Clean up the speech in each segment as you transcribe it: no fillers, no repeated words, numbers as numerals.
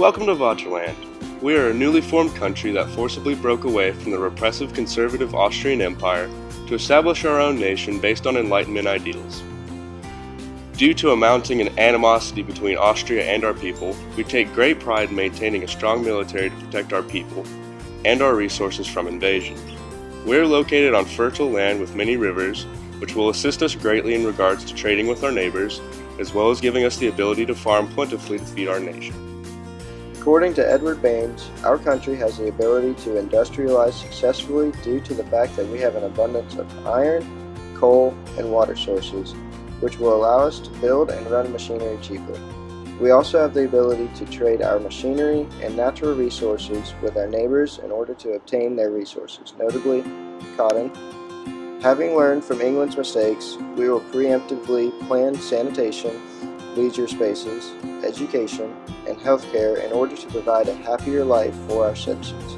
Welcome to Vaterland. We are a newly formed country that forcibly broke away from the repressive conservative Austrian Empire to establish our own nation based on Enlightenment ideals. Due to a mounting animosity between Austria and our people, we take great pride in maintaining a strong military to protect our people and our resources from invasion. We are located on fertile land with many rivers, which will assist us greatly in regards to trading with our neighbors, as well as giving us the ability to farm plentifully to feed our nation. According to Edward Baines, our country has the ability to industrialize successfully due to the fact that we have an abundance of iron, coal, and water sources, which will allow us to build and run machinery cheaply. We also have the ability to trade our machinery and natural resources with our neighbors in order to obtain their resources, notably cotton. Having learned from England's mistakes, we will preemptively plan sanitation, leisure spaces, education, and healthcare in order to provide a happier life for our citizens.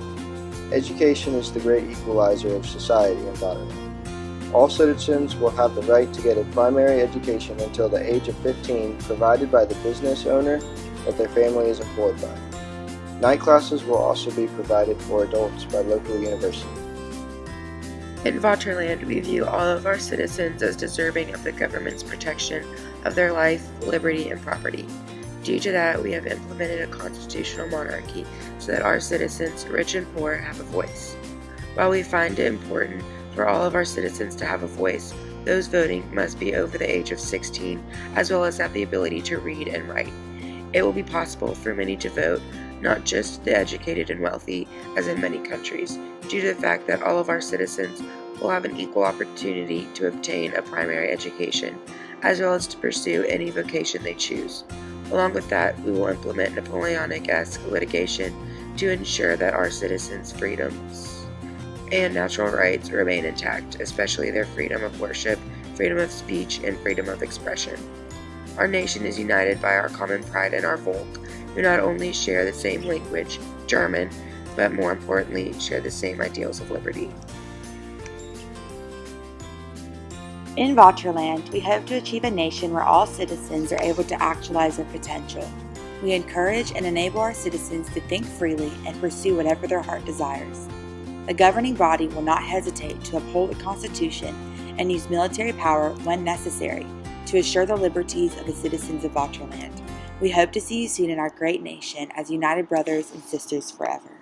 Education is the great equalizer of society in Vaterland. All citizens will have the right to get a primary education until the age of 15, provided by the business owner that their family is employed by. Night classes will also be provided for adults by local universities. In Vaterland, we view all of our citizens as deserving of the government's protection of their life, liberty, and property. Due to that, we have implemented a constitutional monarchy so that our citizens, rich and poor, have a voice. While we find it important for all of our citizens to have a voice, those voting must be over the age of 16, as well as have the ability to read and write. It will be possible for many to vote, not just the educated and wealthy, as in many countries, due to the fact that all of our citizens will have an equal opportunity to obtain a primary education, as well as to pursue any vocation they choose. Along with that, we will implement Napoleonic-esque litigation to ensure that our citizens' freedoms and natural rights remain intact, especially their freedom of worship, freedom of speech, and freedom of expression. Our nation is united by our common pride in our Volk, who not only share the same language, German, but more importantly, share the same ideals of liberty. In Vaterland, we hope to achieve a nation where all citizens are able to actualize their potential. We encourage and enable our citizens to think freely and pursue whatever their heart desires. The governing body will not hesitate to uphold the Constitution and use military power when necessary to assure the liberties of the citizens of Vaterland. We hope to see you soon in our great nation as united brothers and sisters forever.